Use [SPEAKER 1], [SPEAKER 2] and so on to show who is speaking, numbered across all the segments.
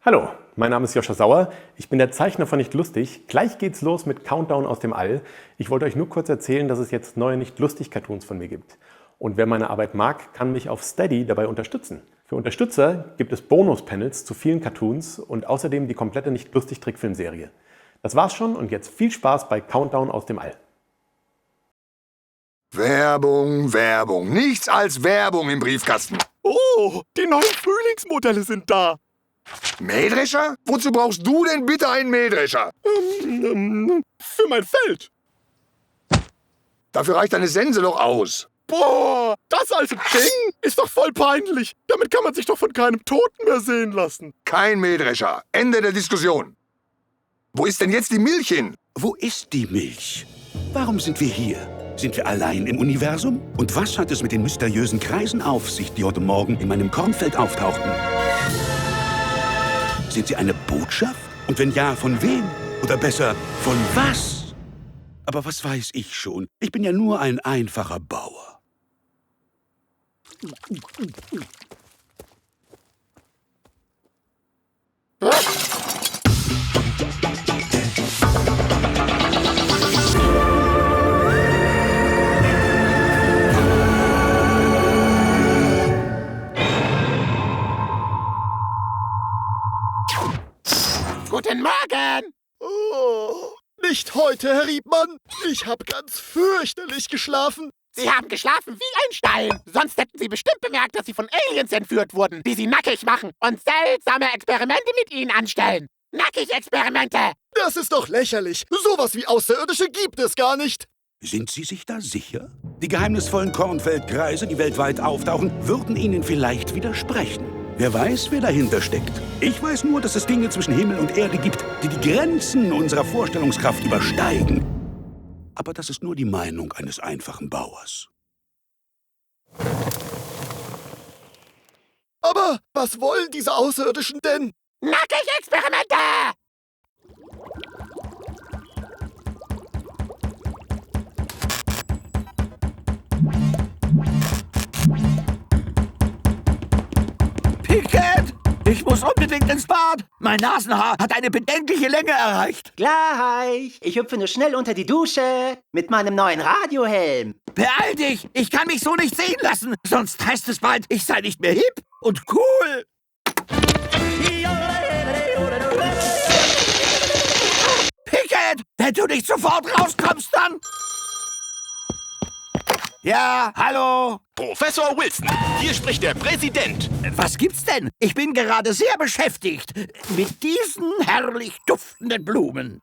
[SPEAKER 1] Hallo, mein Name ist Joscha Sauer. Ich bin der Zeichner von Nicht Lustig. Gleich geht's los mit Countdown aus dem All. Ich wollte euch nur kurz erzählen, dass es jetzt neue Nicht-Lustig-Cartoons von mir gibt. Und wer meine Arbeit mag, kann mich auf Steady dabei unterstützen. Für Unterstützer gibt es Bonus-Panels zu vielen Cartoons und außerdem die komplette Nicht-Lustig-Trickfilmserie. Das war's schon und jetzt viel Spaß bei Countdown aus dem All.
[SPEAKER 2] Werbung, Werbung. Nichts als Werbung im Briefkasten.
[SPEAKER 3] Oh, die neuen Frühlingsmodelle sind da.
[SPEAKER 2] Mähdrescher? Wozu brauchst du denn bitte einen Mähdrescher?
[SPEAKER 3] Für mein Feld.
[SPEAKER 2] Dafür reicht deine Sense doch aus.
[SPEAKER 3] Boah, das alte Ding ist doch voll peinlich. Damit kann man sich doch von keinem Toten mehr sehen lassen.
[SPEAKER 2] Kein Mähdrescher. Ende der Diskussion. Wo ist denn jetzt die Milch hin?
[SPEAKER 4] Wo ist die Milch? Warum sind wir hier? Sind wir allein im Universum? Und was hat es mit den mysteriösen Kreisen auf sich, die heute Morgen in meinem Kornfeld auftauchten? Sind sie eine Botschaft? Und wenn ja, von wem? Oder besser, von was? Aber was weiß ich schon? Ich bin ja nur ein einfacher Bauer.
[SPEAKER 5] Guten Morgen!
[SPEAKER 3] Oh, nicht heute, Herr Riebmann. Ich habe ganz fürchterlich geschlafen.
[SPEAKER 5] Sie haben geschlafen wie ein Stein. Sonst hätten Sie bestimmt bemerkt, dass Sie von Aliens entführt wurden, die Sie nackig machen und seltsame Experimente mit Ihnen anstellen. Nackig-Experimente!
[SPEAKER 3] Das ist doch lächerlich. Sowas wie Außerirdische gibt es gar nicht.
[SPEAKER 4] Sind Sie sich da sicher? Die geheimnisvollen Kornfeldkreise, die weltweit auftauchen, würden Ihnen vielleicht widersprechen. Wer weiß, wer dahinter steckt. Ich weiß nur, dass es Dinge zwischen Himmel und Erde gibt, die die Grenzen unserer Vorstellungskraft übersteigen. Aber das ist nur die Meinung eines einfachen Bauers.
[SPEAKER 3] Aber was wollen diese Außerirdischen denn?
[SPEAKER 5] Nackig-Experimente!
[SPEAKER 6] Pickett! Ich muss unbedingt ins Bad! Mein Nasenhaar hat eine bedenkliche Länge erreicht.
[SPEAKER 7] Gleich! Ich hüpfe nur schnell unter die Dusche mit meinem neuen Radiohelm.
[SPEAKER 6] Beeil dich! Ich kann mich so nicht sehen lassen! Sonst heißt es bald, ich sei nicht mehr hip und cool! Pickett! Wenn du nicht sofort rauskommst, dann... Ja, hallo?
[SPEAKER 8] Professor Wilson, hier spricht der Präsident.
[SPEAKER 6] Was gibt's denn? Ich bin gerade sehr beschäftigt mit diesen herrlich duftenden Blumen.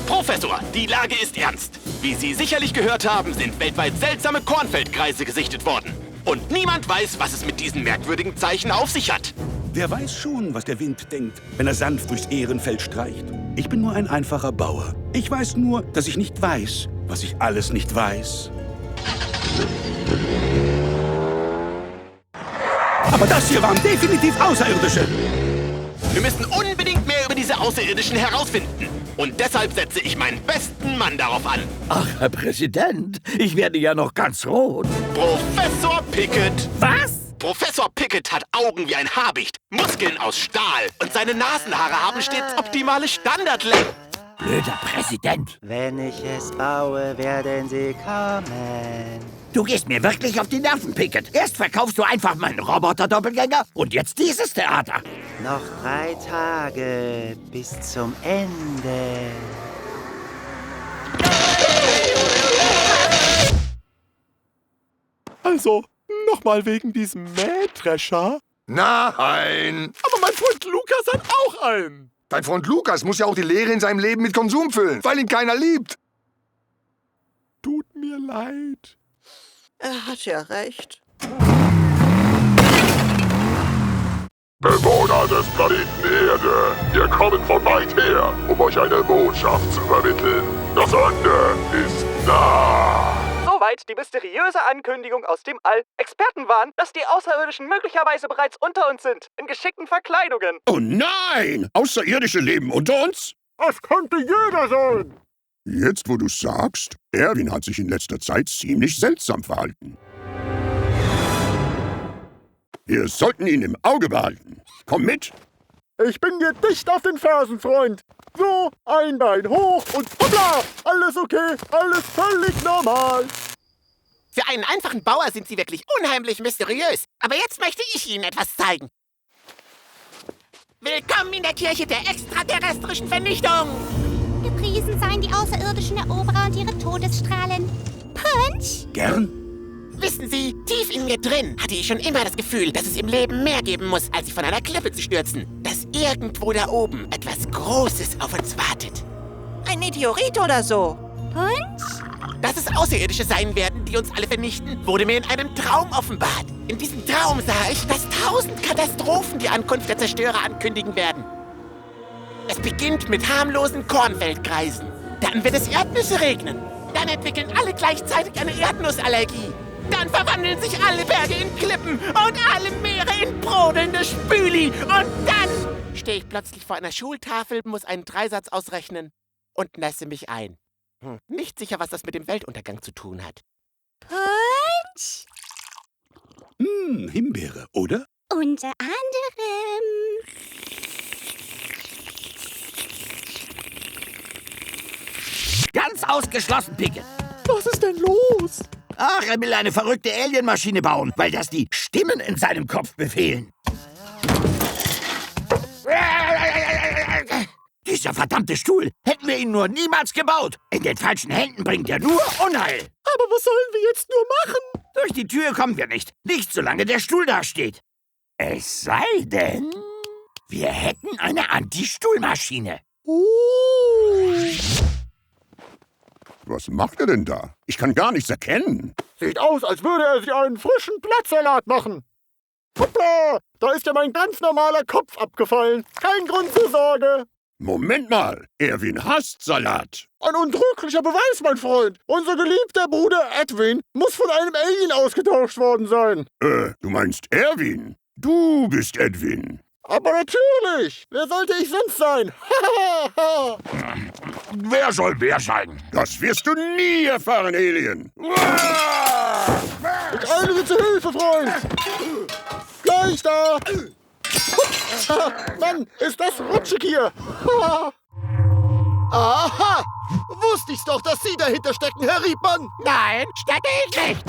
[SPEAKER 8] Professor, die Lage ist ernst. Wie Sie sicherlich gehört haben, sind weltweit seltsame Kornfeldkreise gesichtet worden. Und niemand weiß, was es mit diesen merkwürdigen Zeichen auf sich hat.
[SPEAKER 4] Wer weiß schon, was der Wind denkt, wenn er sanft durchs Ehrenfeld streicht. Ich bin nur ein einfacher Bauer. Ich weiß nur, dass ich nicht weiß, was ich alles nicht weiß. Aber das hier waren definitiv Außerirdische.
[SPEAKER 8] Wir müssen unbedingt mehr über diese Außerirdischen herausfinden. Und deshalb setze ich meinen besten Mann darauf an.
[SPEAKER 6] Ach, Herr Präsident, ich werde ja noch ganz rot.
[SPEAKER 8] Professor Pickett.
[SPEAKER 6] Was?
[SPEAKER 8] Professor Pickett hat Augen wie ein Habicht, Muskeln aus Stahl und seine Nasenhaare haben stets optimale Standardlängen.
[SPEAKER 6] Blöder Präsident.
[SPEAKER 7] Wenn ich es baue, werden sie kommen.
[SPEAKER 6] Du gehst mir wirklich auf die Nerven, Pickett. Erst verkaufst du einfach meinen Roboter-Doppelgänger und jetzt dieses Theater.
[SPEAKER 7] Noch 3 Tage bis zum Ende.
[SPEAKER 3] Also, nochmal wegen diesem Mähdrescher.
[SPEAKER 2] Nein!
[SPEAKER 3] Aber mein Freund Lukas hat auch einen.
[SPEAKER 2] Dein Freund Lukas muss ja auch die Leere in seinem Leben mit Konsum füllen, weil ihn keiner liebt.
[SPEAKER 3] Tut mir leid.
[SPEAKER 9] Er hat ja recht.
[SPEAKER 10] Bewohner des Planeten Erde, wir kommen von weit her, um euch eine Botschaft zu übermitteln. Das Ende ist nah.
[SPEAKER 11] Soweit die mysteriöse Ankündigung aus dem All. Experten warnen, dass die Außerirdischen möglicherweise bereits unter uns sind, in geschickten Verkleidungen.
[SPEAKER 4] Oh nein! Außerirdische leben unter uns?
[SPEAKER 3] Es könnte jeder sein.
[SPEAKER 10] Jetzt, wo du's sagst, Erwin hat sich in letzter Zeit ziemlich seltsam verhalten. Wir sollten ihn im Auge behalten. Komm mit!
[SPEAKER 3] Ich bin dir dicht auf den Fersen, Freund. So, ein Bein hoch und hoppla! Alles okay, alles völlig normal.
[SPEAKER 5] Für einen einfachen Bauer sind Sie wirklich unheimlich mysteriös. Aber jetzt möchte ich Ihnen etwas zeigen. Willkommen in der Kirche der extraterrestrischen Vernichtung.
[SPEAKER 12] Gepriesen seien die außerirdischen Eroberer und ihre Todesstrahlen. Punch?
[SPEAKER 4] Gern.
[SPEAKER 5] Wissen Sie, tief in mir drin hatte ich schon immer das Gefühl, dass es im Leben mehr geben muss, als sich von einer Klippe zu stürzen. Dass irgendwo da oben etwas Großes auf uns wartet.
[SPEAKER 9] Ein Meteorit oder so.
[SPEAKER 12] Punch?
[SPEAKER 5] Dass es Außerirdische sein werden, die uns alle vernichten, wurde mir in einem Traum offenbart. In diesem Traum sah ich, dass 1000 Katastrophen die Ankunft der Zerstörer ankündigen werden. Es beginnt mit harmlosen Kornfeldkreisen. Dann wird es Erdnüsse regnen. Dann entwickeln alle gleichzeitig eine Erdnussallergie. Dann verwandeln sich alle Berge in Klippen und alle Meere in brodelnde Spüli. Und dann stehe ich plötzlich vor einer Schultafel, muss einen Dreisatz ausrechnen und nässe mich ein. Nicht sicher, was das mit dem Weltuntergang zu tun hat.
[SPEAKER 12] Punch?
[SPEAKER 4] Himbeere, oder?
[SPEAKER 12] Unter anderem.
[SPEAKER 6] Ganz ausgeschlossen, Pickett.
[SPEAKER 3] Was ist denn los?
[SPEAKER 6] Ach, er will eine verrückte Alienmaschine bauen, weil das die Stimmen in seinem Kopf befehlen. Dieser verdammte Stuhl, hätten wir ihn nur niemals gebaut. In den falschen Händen bringt er nur Unheil.
[SPEAKER 3] Aber was sollen wir jetzt nur machen?
[SPEAKER 6] Durch die Tür kommen wir nicht. Nicht, solange der Stuhl da steht. Es sei denn, wir hätten eine Anti-Stuhlmaschine.
[SPEAKER 10] Was macht er denn da? Ich kann gar nichts erkennen.
[SPEAKER 3] Sieht aus, als würde er sich einen frischen Blattsalat machen. Hoppla, da ist ja mein ganz normaler Kopf abgefallen. Kein Grund zur Sorge.
[SPEAKER 10] Moment mal, Erwin hasst Salat.
[SPEAKER 3] Ein undrücklicher Beweis, mein Freund. Unser geliebter Bruder Edwin muss von einem Alien ausgetauscht worden sein.
[SPEAKER 10] Du meinst Erwin? Du bist Edwin.
[SPEAKER 3] Aber natürlich. Wer sollte ich sonst sein?
[SPEAKER 10] Wer soll wer sein? Das wirst du nie erfahren, Alien.
[SPEAKER 3] Ich eile dir zu Hilfe, Freund. Gleich da. Mann, ist das rutschig hier.
[SPEAKER 13] Aha! Wusste ich's doch, dass Sie dahinter stecken, Herr Riebmann.
[SPEAKER 5] Nein, stecke ich nicht.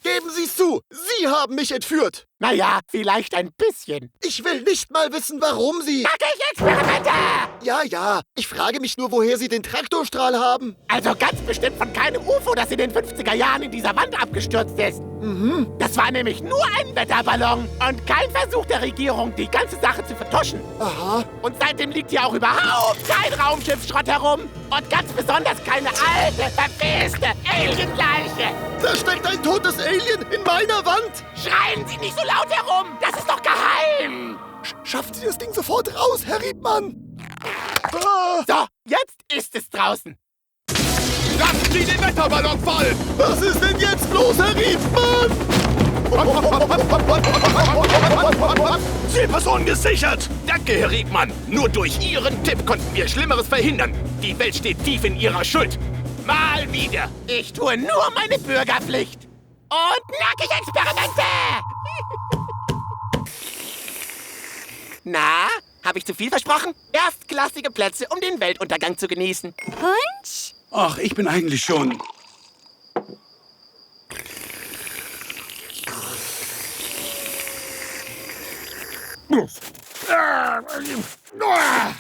[SPEAKER 13] Geben Sie's zu, Sie haben mich entführt.
[SPEAKER 5] Naja, vielleicht ein bisschen.
[SPEAKER 13] Ich will nicht mal wissen, warum Sie...
[SPEAKER 5] Experimente!
[SPEAKER 13] Ja, ich frage mich nur, woher Sie den Traktorstrahl haben.
[SPEAKER 5] Also ganz bestimmt von keinem UFO, das in den 50er Jahren in dieser Wand abgestürzt ist. Das war nämlich nur ein Wetterballon und kein Versuch der Regierung, die ganze Sache zu vertuschen.
[SPEAKER 13] Aha.
[SPEAKER 5] Und seitdem liegt hier auch überhaupt kein Raumschiffsschrott herum. Und ganz besonders keine alte, verweste Alienleiche.
[SPEAKER 13] Da steckt ein totes Alien in meiner Wand.
[SPEAKER 5] Schreien Sie nicht so laut herum! Das ist doch geheim!
[SPEAKER 13] Schafft Sie das Ding sofort raus, Herr Riebmann!
[SPEAKER 5] So, jetzt ist es draußen.
[SPEAKER 3] Lassen Sie den Wetterballon fallen!
[SPEAKER 13] Was ist denn jetzt los, Herr Riebmann?
[SPEAKER 8] Zielperson gesichert! Danke, Herr Riegmann. Nur durch Ihren Tipp konnten wir Schlimmeres verhindern. Die Welt steht tief in Ihrer Schuld. Mal wieder.
[SPEAKER 5] Ich tue nur meine Bürgerpflicht. Und Nackig-Experimente! Na, habe ich zu viel versprochen? Erstklassige Plätze, um den Weltuntergang zu genießen.
[SPEAKER 12] Punch?
[SPEAKER 4] Ach, ich bin eigentlich schon...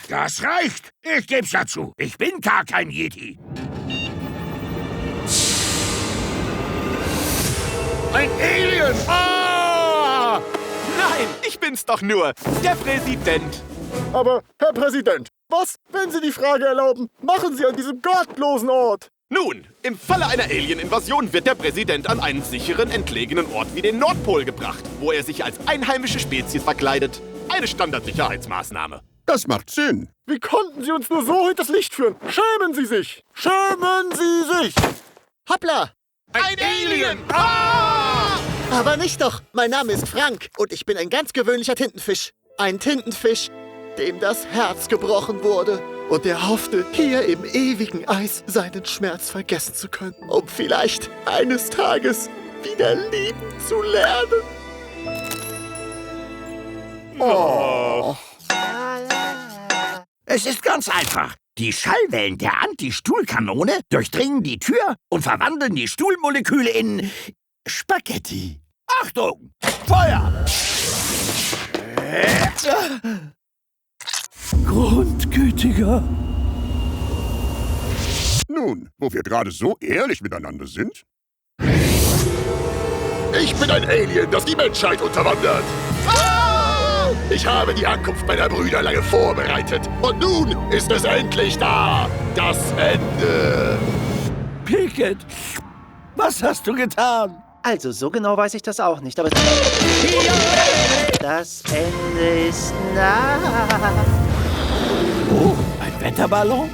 [SPEAKER 6] Das reicht. Ich geb's ja zu. Ich bin gar kein Yeti.
[SPEAKER 3] Ein Alien! Ah!
[SPEAKER 8] Nein, ich bin's doch nur. Der Präsident.
[SPEAKER 3] Aber, Herr Präsident, was, wenn Sie die Frage erlauben, machen Sie an diesem gottlosen Ort?
[SPEAKER 8] Nun, im Falle einer Alien-Invasion wird der Präsident an einen sicheren, entlegenen Ort wie den Nordpol gebracht, wo er sich als einheimische Spezies verkleidet. Eine Standardsicherheitsmaßnahme.
[SPEAKER 10] Das macht Sinn.
[SPEAKER 3] Wie konnten Sie uns nur so hinters Licht führen? Schämen Sie sich! Schämen Sie sich!
[SPEAKER 13] Hoppla!
[SPEAKER 8] Ein Alien!
[SPEAKER 13] Aber nicht doch. Mein Name ist Frank und ich bin ein ganz gewöhnlicher Tintenfisch. Ein Tintenfisch, dem das Herz gebrochen wurde. Und der hoffte, hier im ewigen Eis seinen Schmerz vergessen zu können, um vielleicht eines Tages wieder lieben zu lernen.
[SPEAKER 3] Oh.
[SPEAKER 9] La, la,
[SPEAKER 6] Es ist ganz einfach. Die Schallwellen der Anti-Stuhlkanone durchdringen die Tür und verwandeln die Stuhlmoleküle in Spaghetti. Achtung! Feuer!
[SPEAKER 4] Grundgütiger.
[SPEAKER 10] Nun, wo wir gerade so ehrlich miteinander sind.
[SPEAKER 2] Ich bin ein Alien, das die Menschheit unterwandert. Ich habe die Ankunft meiner Brüder lange vorbereitet. Und nun ist es endlich da. Das Ende.
[SPEAKER 6] Pickett, was hast du getan?
[SPEAKER 7] Also, so genau weiß ich das auch nicht, aber... Das Ende ist nah.
[SPEAKER 6] Oh, ein Wetterballon?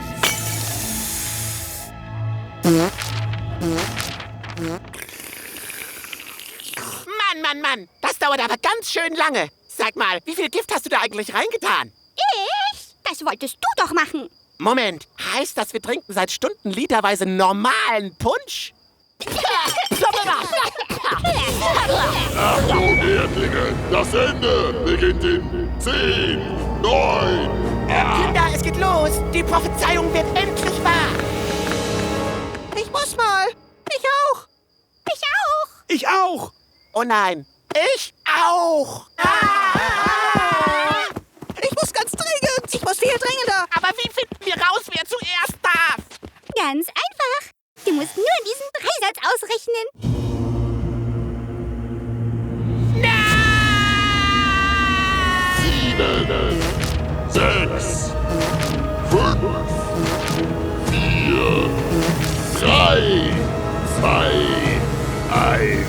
[SPEAKER 5] Mann, das dauert aber ganz schön lange. Sag mal, wie viel Gift hast du da eigentlich reingetan?
[SPEAKER 12] Ich? Das wolltest du doch machen.
[SPEAKER 5] Moment, heißt das, wir trinken seit Stunden literweise normalen Punsch?
[SPEAKER 10] Achtung, Erdlinge, das Ende beginnt in 10, 9, 8.
[SPEAKER 5] Kinder, es geht los. Die Prophezeiung wird endlich wahr.
[SPEAKER 9] Ich muss mal. Ich auch.
[SPEAKER 12] Ich auch.
[SPEAKER 6] Ich auch.
[SPEAKER 5] Oh nein, ich auch.
[SPEAKER 9] Ich muss ganz dringend. Ich muss viel dringender.
[SPEAKER 5] Aber wie finden wir raus, wer zuerst darf?
[SPEAKER 12] Ganz einfach. Du musst nur diesen Dreisatz ausrechnen.
[SPEAKER 10] 7, 6, 5, 4, 3, 2,
[SPEAKER 2] 1.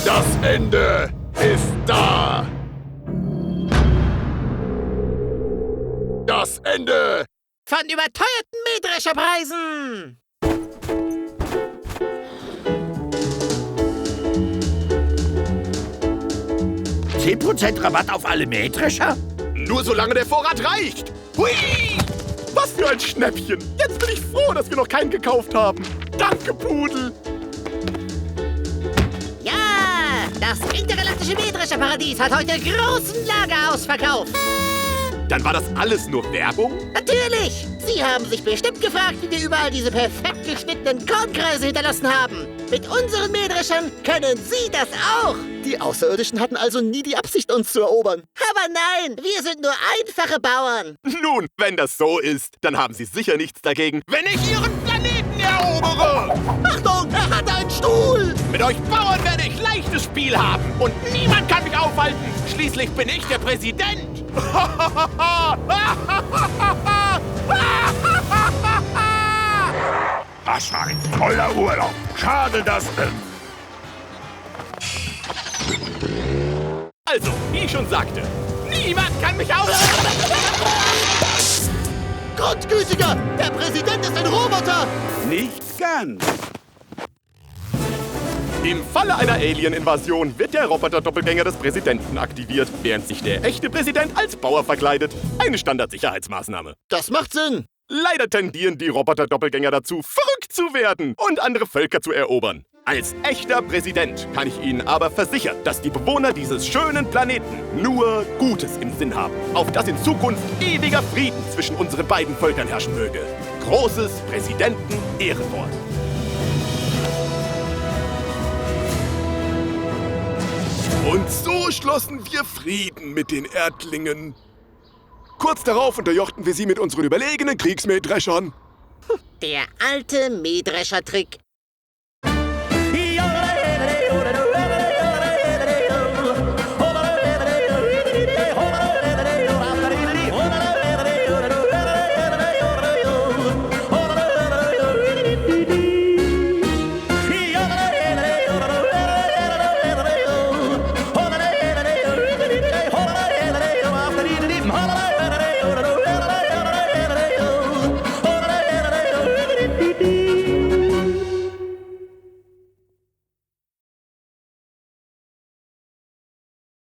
[SPEAKER 2] Das Ende ist da. Das Ende.
[SPEAKER 9] Von überteuerten Mähdrescherpreisen.
[SPEAKER 6] 10% Rabatt auf alle Mähdrescher?
[SPEAKER 1] Nur solange der Vorrat reicht. Hui! Was für ein Schnäppchen. Jetzt bin ich froh, dass wir noch keinen gekauft haben. Danke, Pudel.
[SPEAKER 9] Ja, das intergalaktische Mähdrescherparadies hat heute großen Lagerausverkauf.
[SPEAKER 1] Dann war das alles nur Werbung?
[SPEAKER 9] Natürlich! Sie haben sich bestimmt gefragt, wie wir überall diese perfekt geschnittenen Kornkreise hinterlassen haben. Mit unseren Mähdreschern können Sie das auch.
[SPEAKER 13] Die Außerirdischen hatten also nie die Absicht, uns zu erobern.
[SPEAKER 9] Aber nein, wir sind nur einfache Bauern.
[SPEAKER 1] Nun, wenn das so ist, dann haben Sie sicher nichts dagegen, wenn ich Ihren Planeten erobere.
[SPEAKER 9] Achtung, er hat einen Stuhl.
[SPEAKER 8] Mit euch Bauern werde ich leichtes Spiel haben und niemand kann mich aufhalten. Schließlich bin ich der Präsident.
[SPEAKER 10] Das war ein toller Urlaub. Schade, dass...
[SPEAKER 8] Also, wie ich schon sagte, niemand kann mich aufhalten.
[SPEAKER 13] Grundgütiger, der Präsident ist ein Roboter.
[SPEAKER 4] Nicht ganz.
[SPEAKER 1] Im Falle einer Alien-Invasion wird der Roboter-Doppelgänger des Präsidenten aktiviert, während sich der echte Präsident als Bauer verkleidet. Eine Standardsicherheitsmaßnahme.
[SPEAKER 13] Das macht Sinn.
[SPEAKER 1] Leider tendieren die Roboter-Doppelgänger dazu, verrückt zu werden und andere Völker zu erobern. Als echter Präsident kann ich Ihnen aber versichern, dass die Bewohner dieses schönen Planeten nur Gutes im Sinn haben, auf dass in Zukunft ewiger Frieden zwischen unseren beiden Völkern herrschen möge. Großes Präsidenten-Ehrenwort. Und so schlossen wir Frieden mit den Erdlingen. Kurz darauf unterjochten wir sie mit unseren überlegenen Kriegsmähdreschern.
[SPEAKER 9] Der alte Mähdreschertrick.